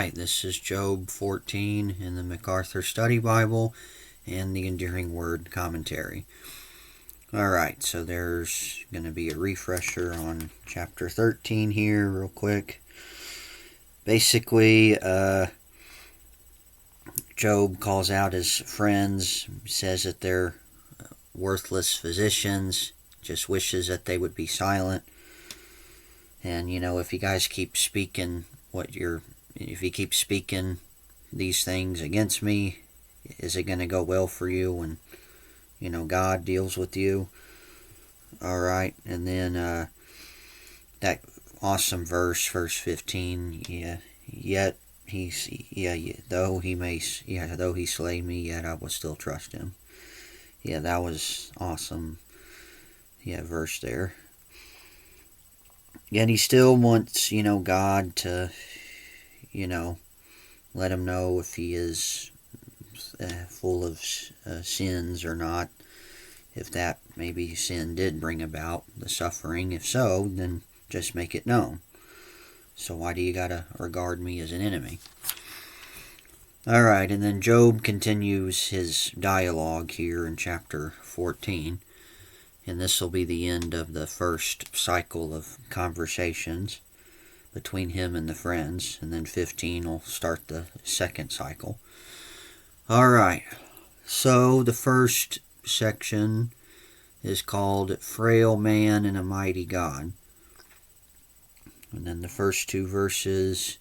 right, this is Job 14 in the MacArthur Study Bible and the Enduring Word Commentary. All right, so there's going to be a refresher on chapter 13 here real quick. Basically, Job calls out his friends, says that they're worthless physicians, just wishes that they would be silent. And, if you guys keep speaking if you keep speaking these things against me, is it going to go well for you when, God deals with you? All right, and then that awesome verse 15, though he slay me, yet I will still trust him. Yeah, that was awesome. Verse there. Yet he still wants, God to, let him know if he is full of sins or not. If that maybe sin did bring about the suffering. If so, then just make it known. So why do you gotta regard me as an enemy? Alright, and then Job continues his dialogue here in chapter 14. And this will be the end of the first cycle of conversations between him and the friends. And then 15 will start the second cycle. Alright, so the first section is called Frail Man and a Mighty God. And then the first two verses,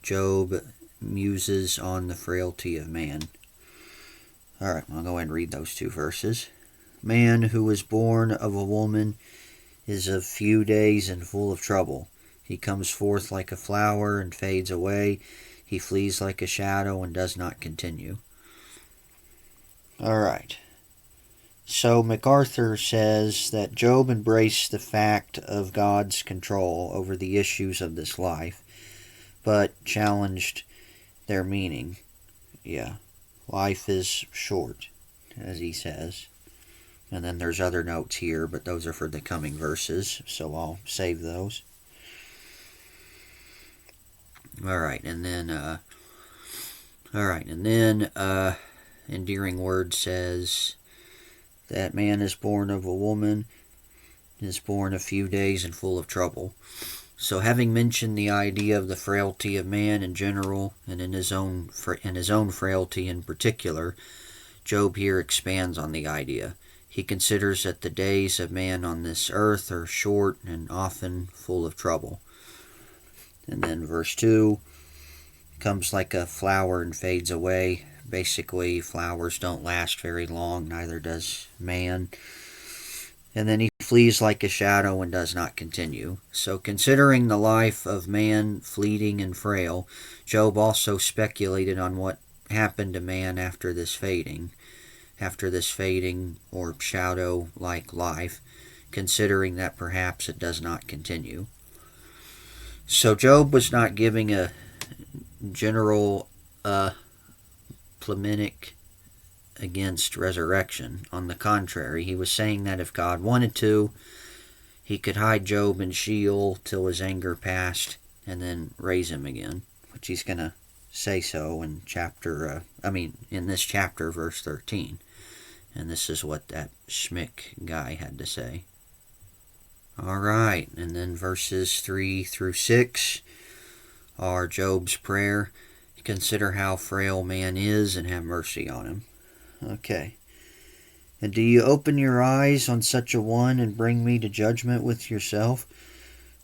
Job muses on the frailty of man. Alright, I'll go ahead and read those two verses. Man who is born of a woman is of few days and full of trouble. He comes forth like a flower and fades away. He flees like a shadow and does not continue. All right. So MacArthur says that Job embraced the fact of God's control over the issues of this life, but challenged their meaning. Life is short, as he says. And then there's other notes here, but those are for the coming verses, so I'll save those. Alright, and then Endearing Word says that man is born of a woman, is born a few days and full of trouble. So having mentioned the idea of the frailty of man in general, and in his own frailty in particular, Job here expands on the idea. He considers that the days of man on this earth are short and often full of trouble. And then verse 2, comes like a flower and fades away. Basically, flowers don't last very long, neither does man. And then he flees like a shadow and does not continue. So considering the life of man fleeting and frail, Job also speculated on what happened to man after this fading or shadow-like life, considering that perhaps it does not continue. So Job was not giving a general polemic against resurrection. On the contrary, he was saying that if God wanted to, he could hide Job in Sheol till his anger passed and then raise him again, which he's going to say so in this chapter, verse 13. And this is what that Schmick guy had to say. Alright, and then verses 3 through 6 are Job's prayer. Consider how frail man is and have mercy on him. Okay. And do you open your eyes on such a one and bring me to judgment with yourself?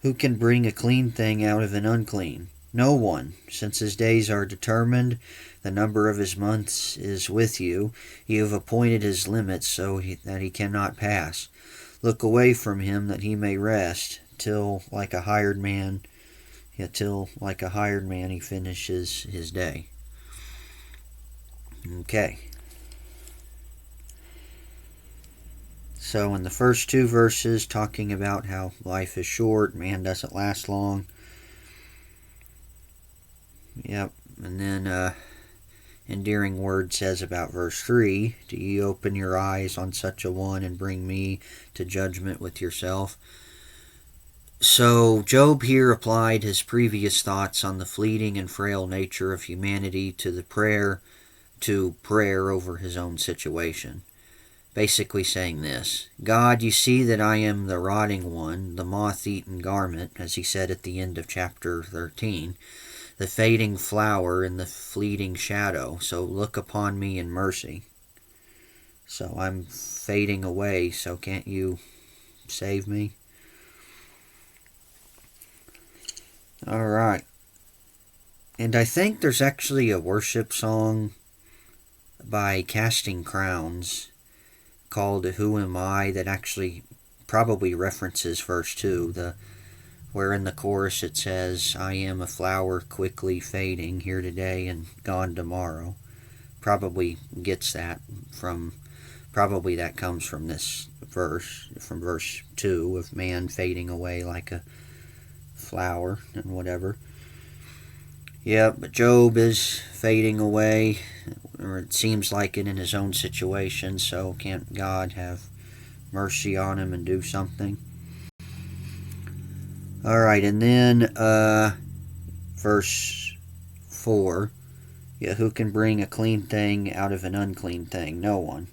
Who can bring a clean thing out of an unclean? No one, since his days are determined, the number of his months is with you. You have appointed his limits so that he cannot pass. Look away from him that he may rest, till like a hired man he finishes his day. Okay. So in the first two verses, talking about how life is short, man doesn't last long. Yep. And then Endearing Word says about verse 3, do you open your eyes on such a one and bring me to judgment with yourself? So Job here applied his previous thoughts on the fleeting and frail nature of humanity to prayer over his own situation. Basically saying this: God, you see that I am the rotting one, the moth-eaten garment, as he said at the end of chapter 13, the fading flower and the fleeting shadow, so look upon me in mercy. So I'm fading away, so can't you save me? Alright. And I think there's actually a worship song by Casting Crowns called Who Am I that actually probably references verse 2, where in the chorus it says, I am a flower quickly fading, here today and gone tomorrow. Probably gets that from, probably that comes from this verse, from verse 2, of man fading away like a flower and whatever. Yeah, but Job is fading away, or it seems like it in his own situation, so can't God have mercy on him and do something? Alright, and then verse 4. Yeah, who can bring a clean thing out of an unclean thing? No one.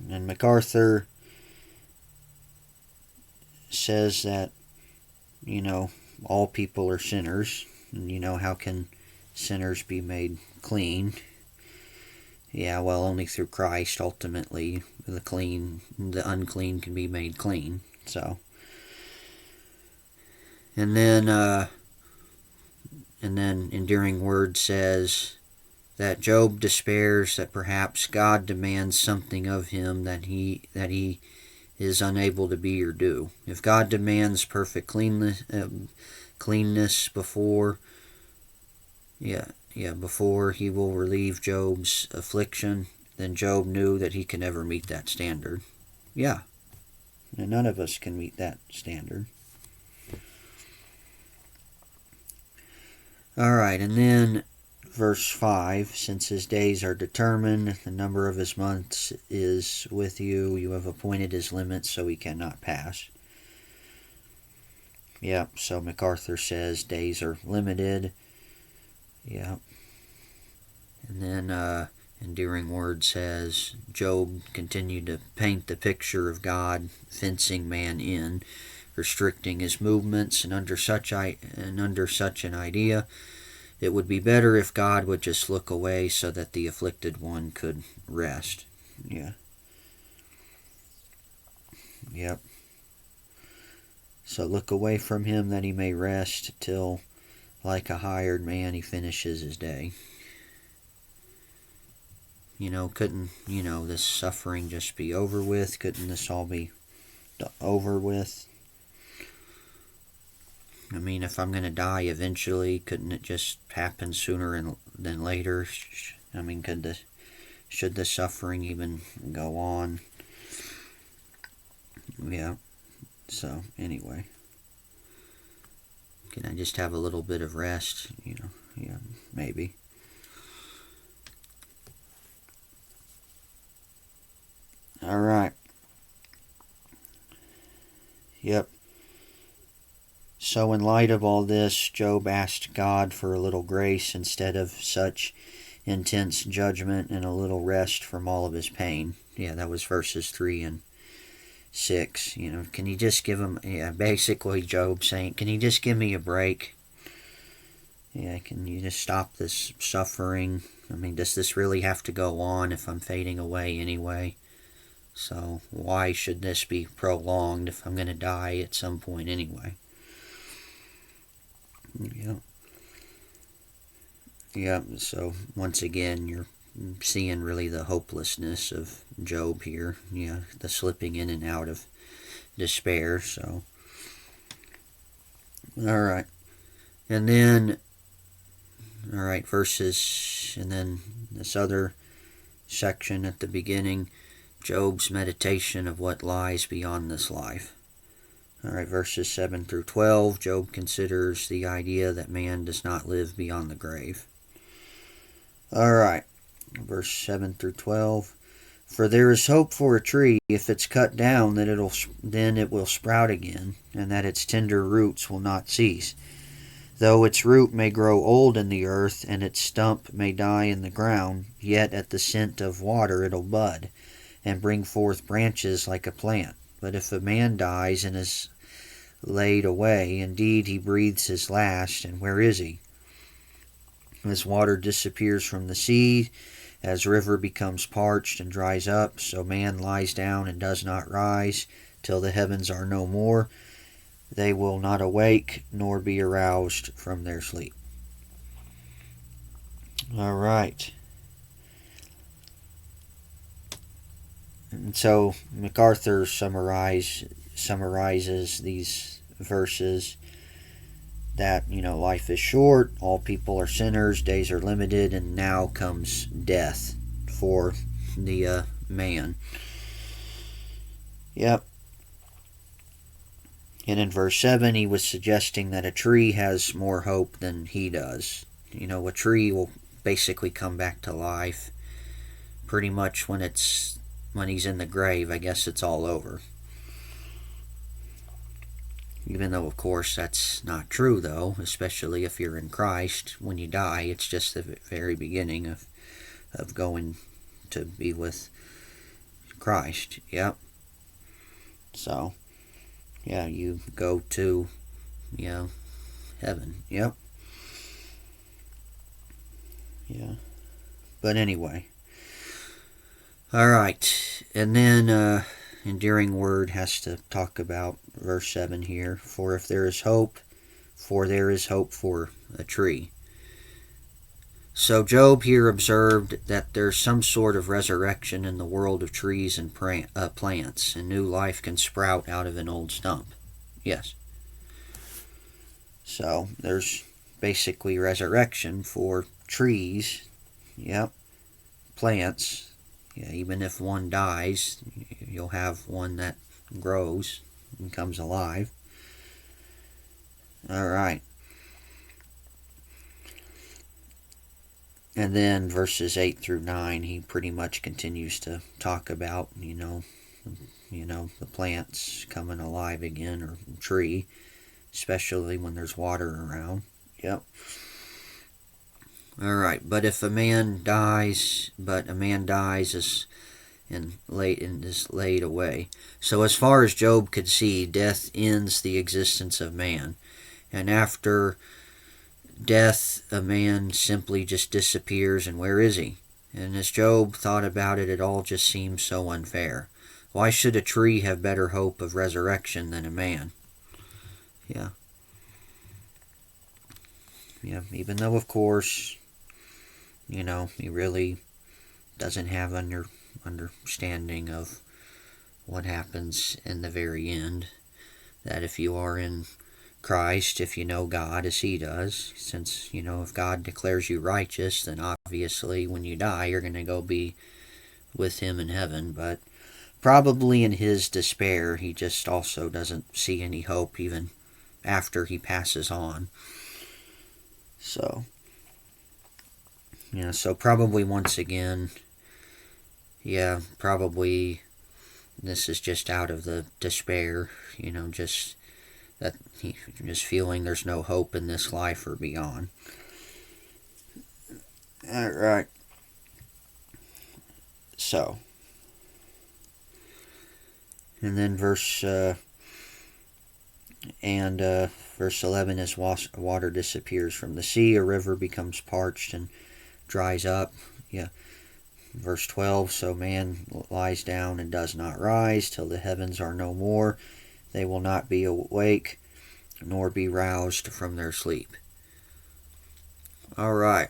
And MacArthur says that, all people are sinners. And how can sinners be made clean? Yeah, well, only through Christ, ultimately, the unclean can be made clean. So, and then Enduring Word says that Job despairs that perhaps God demands something of him that he is unable to be or do. If God demands perfect cleanness before he will relieve Job's affliction, then Job knew that he can never meet that standard. Yeah, none of us can meet that standard. Alright, and then verse 5, since his days are determined, the number of his months is with you, you have appointed his limits so he cannot pass. Yep, so MacArthur says days are limited. Yep. And then Enduring Word says Job continued to paint the picture of God fencing man in, restricting his movements, and under such an idea, it would be better if God would just look away so that the afflicted one could rest. Yeah. Yep. So look away from him that he may rest till, like a hired man, he finishes his day. Couldn't, this suffering just be over with? Couldn't this all be over with? I mean, if I'm going to die eventually, couldn't it just happen sooner than later? I mean, should the suffering even go on? Yeah. So, anyway. Can I just have a little bit of rest? Yeah, maybe. Alright. Yep. So in light of all this, Job asked God for a little grace instead of such intense judgment, and a little rest from all of his pain. Yeah, that was verses 3 and 6. Can you just give him, basically Job saying, can you just give me a break? Yeah, can you just stop this suffering? I mean, does this really have to go on if I'm fading away anyway? So why should this be prolonged if I'm going to die at some point anyway? Yeah, so once again, you're seeing really the hopelessness of Job here. Yeah, the slipping in and out of despair. So, alright. And then, verses, and then this other section at the beginning, Job's meditation of what lies beyond this life. Alright, verses 7 through 12, Job considers the idea that man does not live beyond the grave. Alright, verse 7 through 12. For there is hope for a tree, if it's cut down, then it will sprout again, and that its tender roots will not cease. Though its root may grow old in the earth, and its stump may die in the ground, yet at the scent of water it'll bud, and bring forth branches like a plant. But if a man dies and is laid away, indeed he breathes his last, and where is he? As water disappears from the sea, as river becomes parched and dries up, so man lies down and does not rise, till the heavens are no more. They will not awake, nor be aroused from their sleep. All right. And so MacArthur summarizes these verses that, life is short, all people are sinners, days are limited, and now comes death for the man. Yep. And in verse 7, he was suggesting that a tree has more hope than he does. A tree will basically come back to life pretty much when he's in the grave. I guess it's all over. Even though, of course, that's not true, though, especially if you're in Christ. When you die, it's just the very beginning of going to be with Christ. Yep. So, yeah, you go to, heaven. Yep. Yeah. But anyway. Alright. And then, enduring word has to talk about verse 7 here. For there is hope for a tree. So Job here observed that there's some sort of resurrection in the world of trees and plants, and new life can sprout out of an old stump. Yes. So there's basically resurrection for trees. Yep. Plants. Yeah, even if one dies, you'll have one that grows and comes alive. All right. And then verses 8 through 9, he pretty much continues to talk about, the plants coming alive again, or tree, especially when there's water around. Yep. All right. But if a man dies, is laid away. So as far as Job could see, death ends the existence of man, and after death, a man simply just disappears, and where is he? And as Job thought about it, it all just seems so unfair. Why should a tree have better hope of resurrection than a man? Yeah. Yeah, even though, of course, he really doesn't have understanding of what happens in the very end. That if you are in Christ, if you know God as he does, since, if God declares you righteous, then obviously when you die, you're going to go be with him in heaven. But probably in his despair, he just also doesn't see any hope even after he passes on. So, so probably once again, probably this is just out of the despair, just that he just feeling there's no hope in this life or beyond. All right. So, and then verse 11 is water disappears from the sea, a river becomes parched and dries up. Yeah. Verse 12, so man lies down and does not rise till the heavens are no more. They will not be awake, nor be roused from their sleep. All right.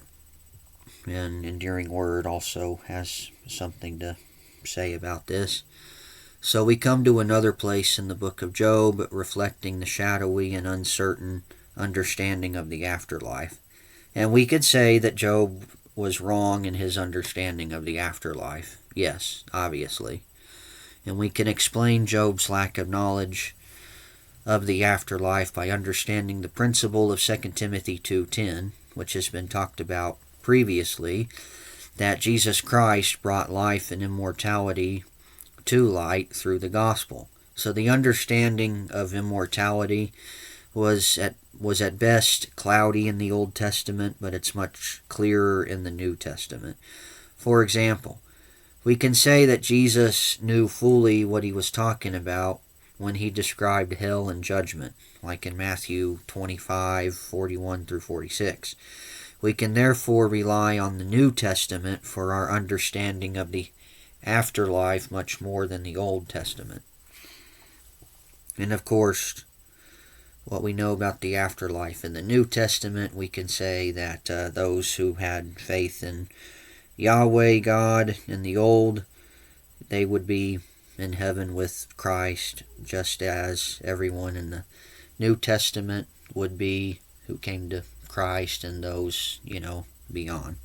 And Enduring Word also has something to say about this. So we come to another place in the book of Job, reflecting the shadowy and uncertain understanding of the afterlife. And we could say that Job was wrong in his understanding of the afterlife. Yes, obviously. And we can explain Job's lack of knowledge of the afterlife by understanding the principle of 2 Timothy 2:10, which has been talked about previously, that Jesus Christ brought life and immortality to light through the gospel. So the understanding of immortality was at best cloudy in the Old Testament, but it's much clearer in the New Testament. For example, we can say that Jesus knew fully what he was talking about when he described hell and judgment, like in Matthew 25:41 through 46. We can therefore rely on the New Testament for our understanding of the afterlife much more than the Old Testament. And of course, what we know about the afterlife in the New Testament, we can say that those who had faith in Yahweh God in the Old, they would be in heaven with Christ, just as everyone in the New Testament would be who came to Christ and those, beyond.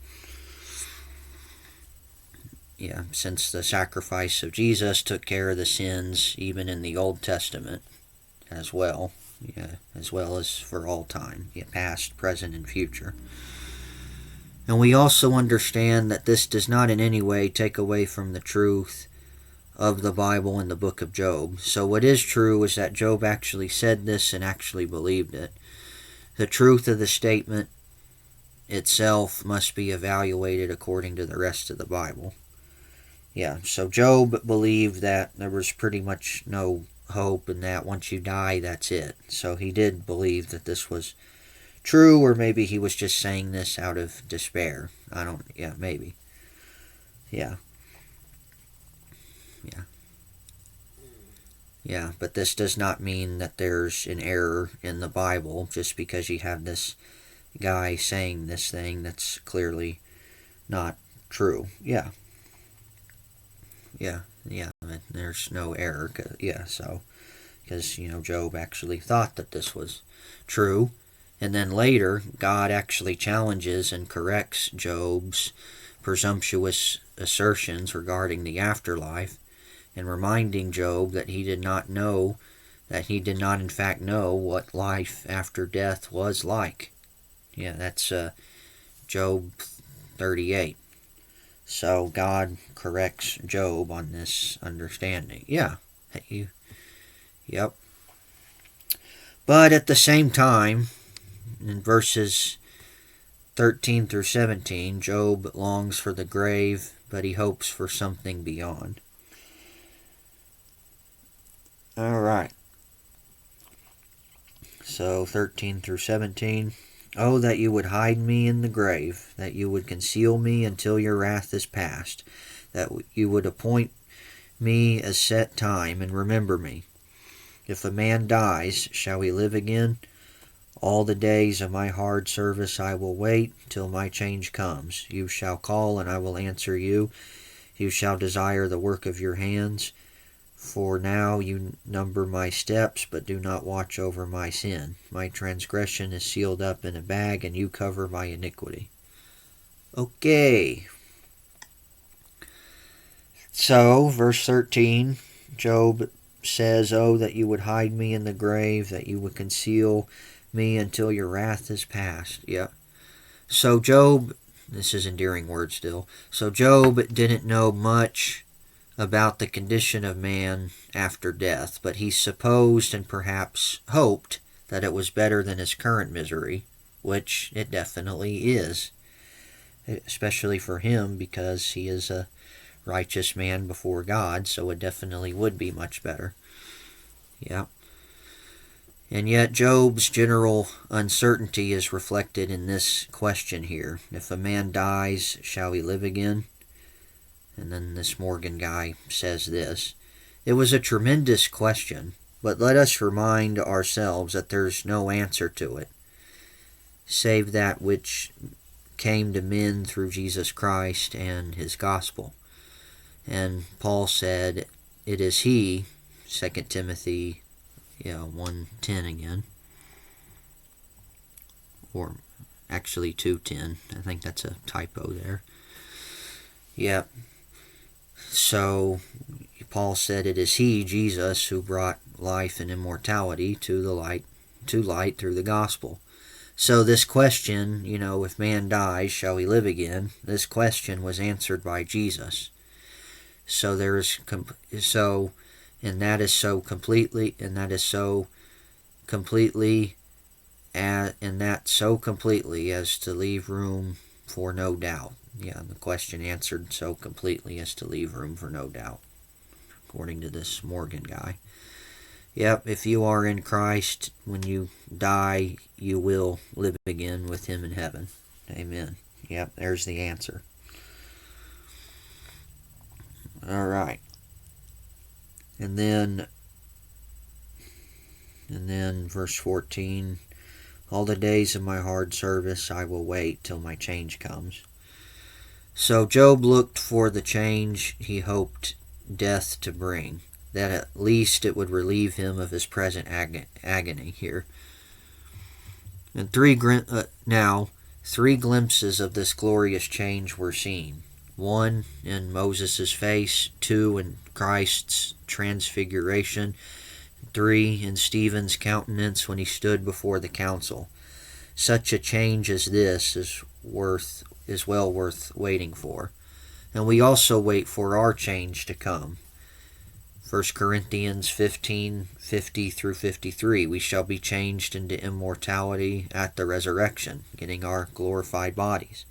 Yeah, since the sacrifice of Jesus took care of the sins even in the Old Testament as well. Yeah, as well as for all time, past, present, and future. And we also understand that this does not in any way take away from the truth of the Bible in the book of Job. So what is true is that Job actually said this and actually believed it. The truth of the statement itself must be evaluated according to the rest of the Bible. Yeah, so Job believed that there was pretty much no hope and that once you die, that's it. So he did believe that this was true, or maybe he was just saying this out of despair. Maybe. Yeah, but this does not mean that there's an error in the Bible just because you have this guy saying this thing that's clearly not true. Yeah, there's no error. Because Job actually thought that this was true. And then later, God actually challenges and corrects Job's presumptuous assertions regarding the afterlife, and reminding Job that he did not in fact know what life after death was like. Yeah, that's Job 38. So God corrects Job on this understanding. Yeah. Yep. But at the same time, in verses 13 through 17, Job longs for the grave, but he hopes for something beyond. All right. So 13 through 17. Oh, that you would hide me in the grave, that you would conceal me until your wrath is past, that you would appoint me a set time and remember me. If a man dies, shall he live again? All the days of my hard service I will wait till my change comes. You shall call, and I will answer you. You shall desire the work of your hands. For now you number my steps, but do not watch over my sin. My transgression is sealed up in a bag, and you cover my iniquity. Okay. So, verse 13, Job says, oh, that you would hide me in the grave, that you would conceal me until your wrath is past. Yeah. So Job, this is endearing word still. So Job didn't know much about the condition of man after death, but he supposed and perhaps hoped that it was better than his current misery, which it definitely is, especially for him because he is a righteous man before God, so it definitely would be much better. Yeah. And yet Job's general uncertainty is reflected in this question here. If a man dies, shall he live again? And then this Morgan guy says this. It was a tremendous question, but let us remind ourselves that there's no answer to it, save that which came to men through Jesus Christ and his gospel. And Paul said, it is he, 2 Timothy 1:10 again, or actually 2:10. I think that's a typo there. Yep. So Paul said it is he, Jesus, who brought life and immortality to light through the gospel. So this question, if man dies, shall he live again? This question was answered by Jesus. So there is so, and that is so completely, and that so completely as to leave room for no doubt. Yeah, the question answered so completely as to leave room for no doubt, according to this Morgan guy. Yep, if you are in Christ, when you die, you will live again with him in heaven. Amen. Yep, there's the answer. All right. And then verse 14, all the days of my hard service I will wait till my change comes. So Job looked for the change he hoped death to bring, that at least it would relieve him of his present agony here. And three glimpses of this glorious change were seen. One, in Moses' face. Two, in Christ's transfiguration. Three, in Stephen's countenance when he stood before the council. Such a change as this is well worth waiting for. And we also wait for our change to come. 1 Corinthians 15:50 through 53, we shall be changed into immortality at the resurrection, getting our glorified bodies.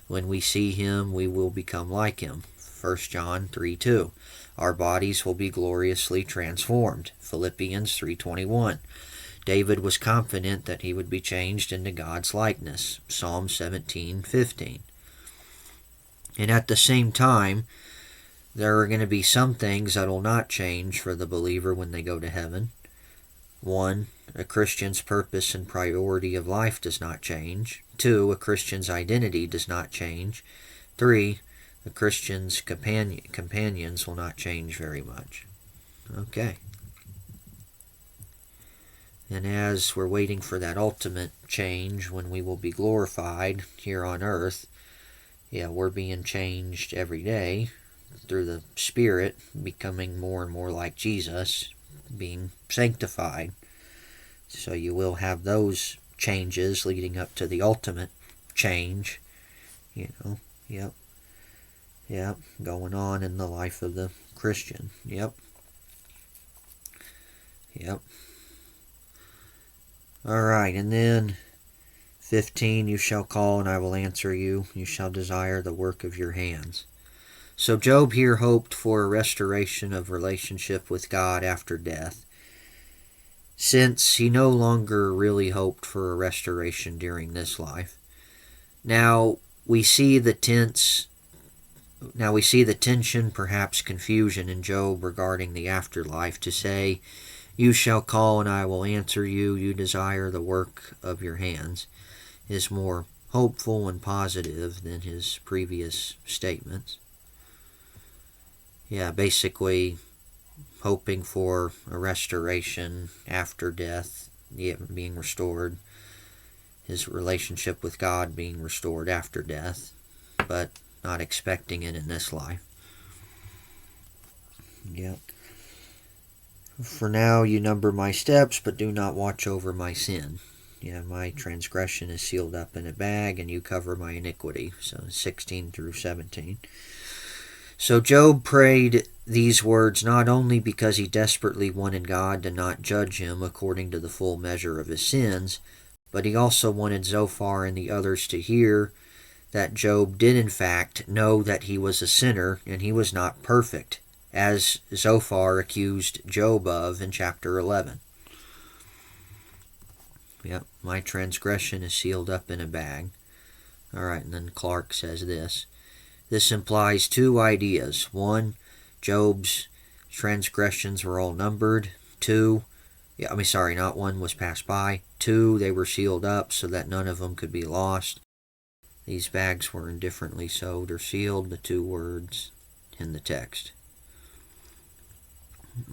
When we see him, we will become like him. 1 John 3:2, our bodies will be gloriously transformed. Philippians 3:21, David was confident that he would be changed into God's likeness. Psalm 17:15. And at the same time, there are going to be some things that will not change for the believer when they go to heaven. One, a Christian's purpose and priority of life does not change. Two, a Christian's identity does not change. Three, a Christian's companions will not change very much. Okay. And as we're waiting for that ultimate change when we will be glorified here on earth, we're being changed every day through the Spirit, becoming more and more like Jesus, being sanctified. So you will have those changes leading up to the ultimate change, going on in the life of the Christian. Yep. All right, and then 15, you shall call and I will answer you. You shall desire the work of your hands. So Job here hoped for a restoration of relationship with God after death, since he no longer really hoped for a restoration during this life. Now we see the tension, perhaps confusion in Job regarding the afterlife, to say, you shall call and I will answer you, you desire the work of your hands, is more hopeful and positive than his previous statements. Basically hoping for a restoration after death, being restored, his relationship with God being restored after death, but not expecting it in this life. For now you number my steps, but do not watch over my sin. My transgression is sealed up in a bag, and you cover my iniquity. So 16 through 17. So Job prayed these words not only because he desperately wanted God to not judge him according to the full measure of his sins, but he also wanted Zophar and the others to hear that Job did in fact know that he was a sinner and he was not perfect, as Zophar accused Job of in chapter 11. My transgression is sealed up in a bag. All right, and then Clark says this. This implies two ideas. One, Job's transgressions were all numbered. Two, not one was passed by. Two, they were sealed up so that none of them could be lost. These bags were indifferently sewed or sealed, the two words in the text.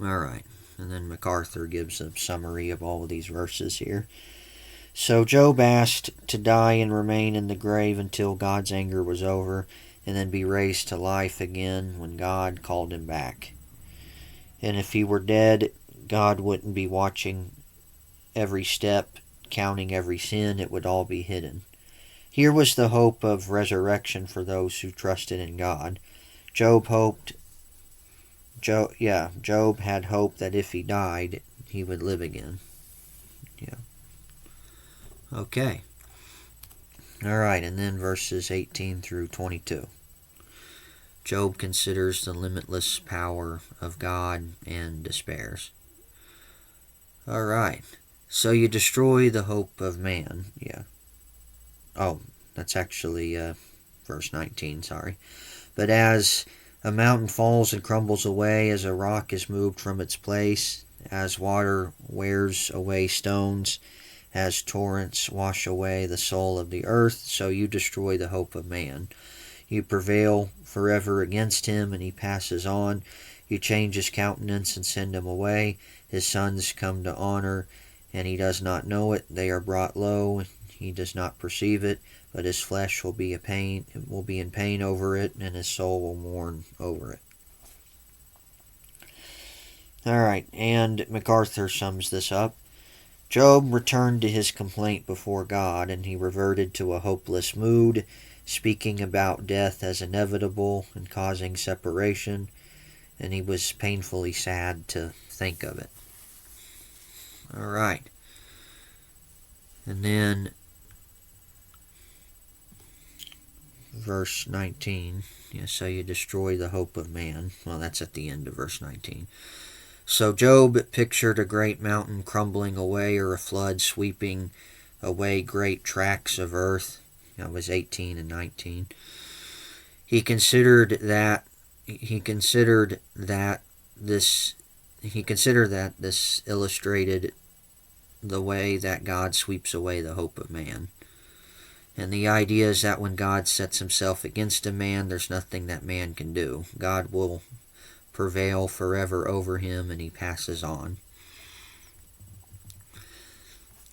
All right, and then MacArthur gives a summary of all of these verses here. So Job asked to die and remain in the grave until God's anger was over, and then be raised to life again when God called him back. And if he were dead, God wouldn't be watching every step counting every sin, it would all be hidden. Here was the hope of resurrection for those who trusted in God. Job had hope that if he died, he would live again. Yeah. Okay. All right, and then verses 18 through 22. Job considers the limitless power of God and despairs. All right. So you destroy the hope of man. Yeah. Oh, that's actually verse 19, sorry. But as a mountain falls and crumbles away, as a rock is moved from its place, as water wears away stones, as torrents wash away the soul of the earth, so you destroy the hope of man. You prevail forever against him, and he passes on. You change his countenance and send him away. His sons come to honor, and he does not know it. They are brought low, he does not perceive it, but his flesh will be in pain over it, and his soul will mourn over it. All right, and MacArthur sums this up. Job returned to his complaint before God, and he reverted to a hopeless mood, speaking about death as inevitable and causing separation, and he was painfully sad to think of it. All right. And then verse 19. So you destroy the hope of man. Well, that's at the end of verse 19. So Job pictured a great mountain crumbling away, or a flood sweeping away great tracts of earth. That was 18 and 19. He considered that this illustrated the way that God sweeps away the hope of man. And the idea is that when God sets himself against a man, there's nothing that man can do. God will prevail forever over him, and he passes on.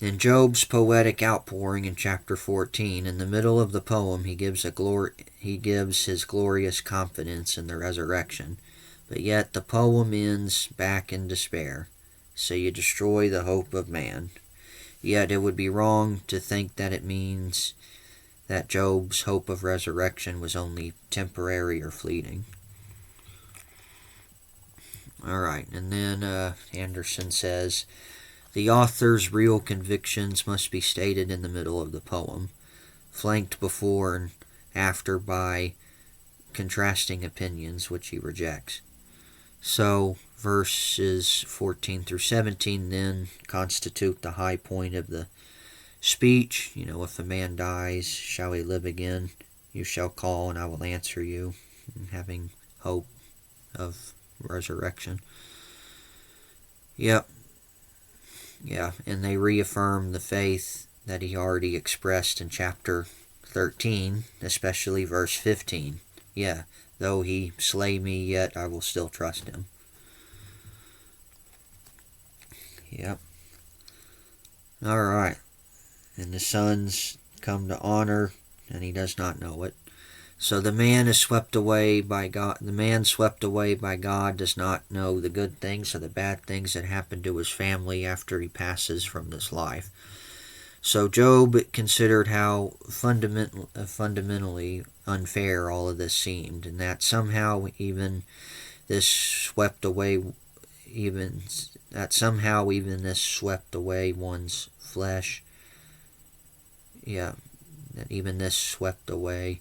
In Job's poetic outpouring in chapter 14, in the middle of the poem, he gives his glorious confidence in the resurrection. But yet the poem ends back in despair. So you destroy the hope of man. Yet it would be wrong to think that it means that Job's hope of resurrection was only temporary or fleeting. All right, and then Anderson says, the author's real convictions must be stated in the middle of the poem, flanked before and after by contrasting opinions, which he rejects. So verses 14 through 17 then constitute the high point of the speech. If a man dies, shall he live again? You shall call, and I will answer you. And having hope of resurrection. Yep. Yeah, and they reaffirm the faith that he already expressed in chapter 13, especially verse 15. Yeah, though he slay me, yet I will still trust him. Yep. All right. And the sons come to honor, and he does not know it. So the man is swept away by God. The man swept away by God does not know the good things or the bad things that happen to his family after he passes from this life. So Job considered how fundamentally unfair all of this seemed, and that somehow even this swept away one's flesh. Yeah, that even this swept away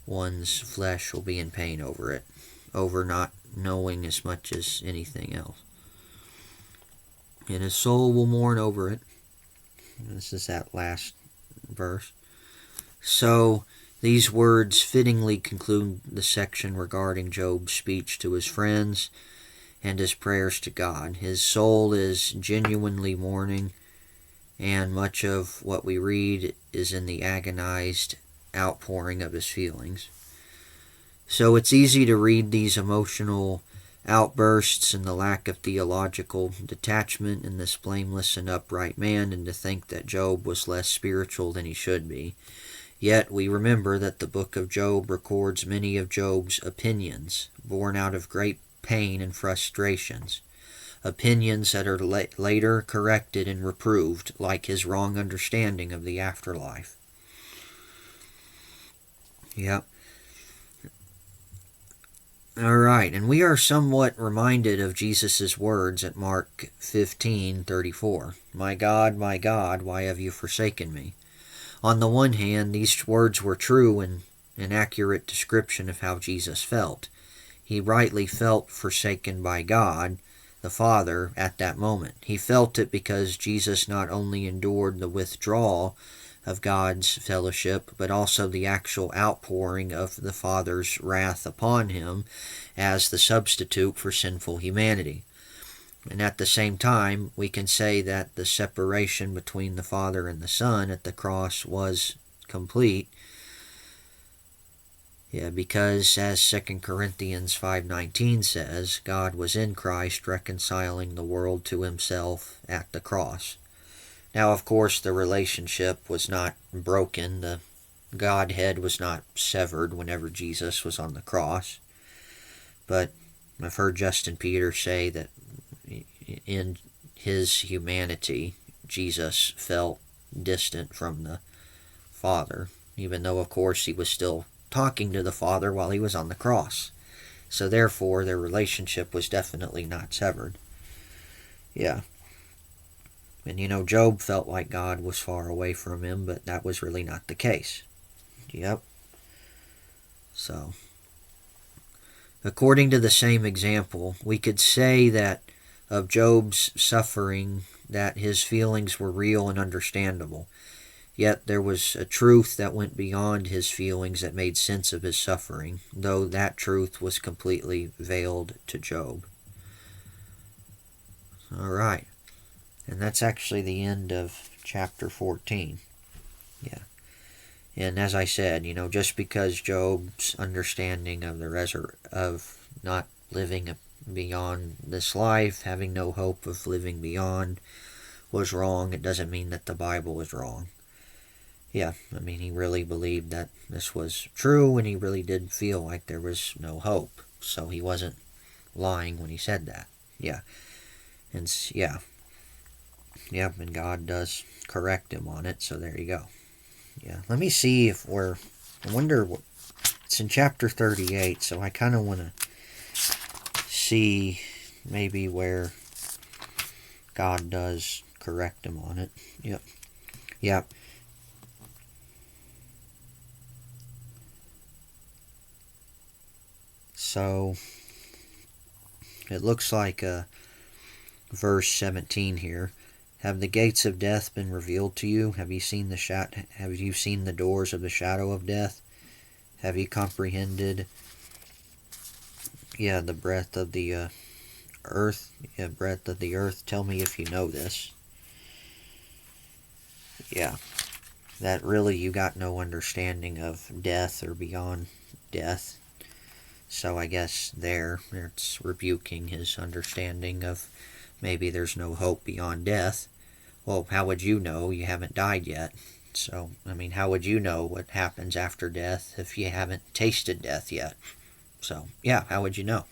one's flesh will be in pain over not knowing as much as anything else. And his soul will mourn over it. This is that last verse. So these words fittingly conclude the section regarding Job's speech to his friends and his prayers to God. His soul is genuinely mourning, and much of what we read is in the agonized outpouring of his feelings. So it's easy to read these emotional outbursts and the lack of theological detachment in this blameless and upright man, and to think that Job was less spiritual than he should be. Yet we remember that the book of Job records many of Job's opinions, born out of great pain and frustrations. opinions that are later corrected and reproved, like his wrong understanding of the afterlife. Yep. All right, and we are somewhat reminded of Jesus' words at Mark 15:34. My God, why have you forsaken me? On the one hand, these words were true and an accurate description of how Jesus felt. He rightly felt forsaken by God, the Father, at that moment. He felt it because Jesus not only endured the withdrawal of God's fellowship, but also the actual outpouring of the Father's wrath upon him as the substitute for sinful humanity. And at the same time, we can say that the separation between the Father and the Son at the cross was complete. Because as 2 Corinthians 5:19 says, God was in Christ reconciling the world to himself at the cross. Now, of course, the relationship was not broken. The Godhead was not severed whenever Jesus was on the cross. But I've heard Justin Peter say that in his humanity, Jesus felt distant from the Father, even though, of course, he was still talking to the Father while he was on the cross. So therefore, their relationship was definitely not severed. Yeah. And Job felt like God was far away from him, but that was really not the case. Yep. So, according to the same example, we could say that of Job's suffering, that his feelings were real and understandable. Yet there was a truth that went beyond his feelings that made sense of his suffering, though that truth was completely veiled to Job. All right. And that's actually the end of chapter 14. Yeah. And as I said, just because Job's understanding of of not living beyond this life, having no hope of living beyond, was wrong, it doesn't mean that the Bible was wrong. Yeah, he really believed that this was true, and he really did feel like there was no hope. So he wasn't lying when he said that. Yeah. And yeah. Yeah, and God does correct him on it, so there you go. Yeah, let me see if I wonder what, it's in chapter 38, so I kind of want to see maybe where God does correct him on it. Yep. Yep. So, it looks like verse 17 here. Have the gates of death been revealed to you? Have you seen the doors of the shadow of death? Have you comprehended the breadth of the earth? Breadth of the earth. Tell me if you know this. Yeah. That really you got no understanding of death or beyond death. So I guess it's rebuking his understanding of maybe there's no hope beyond death. Well, how would you know? You haven't died yet. So, how would you know what happens after death if you haven't tasted death yet? So, yeah, how would you know?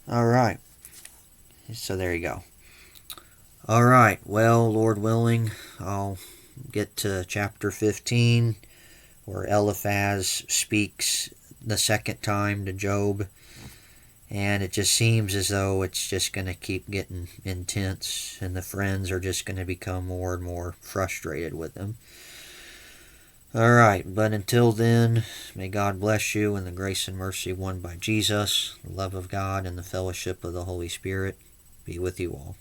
All right. So there you go. All right. Well, Lord willing, I'll get to chapter 15 where Eliphaz speaks the second time to Job. And it just seems as though it's just going to keep getting intense, and the friends are just going to become more and more frustrated with him. All right, but until then, may God bless you in the grace and mercy won by Jesus, the love of God, and the fellowship of the Holy Spirit be with you all.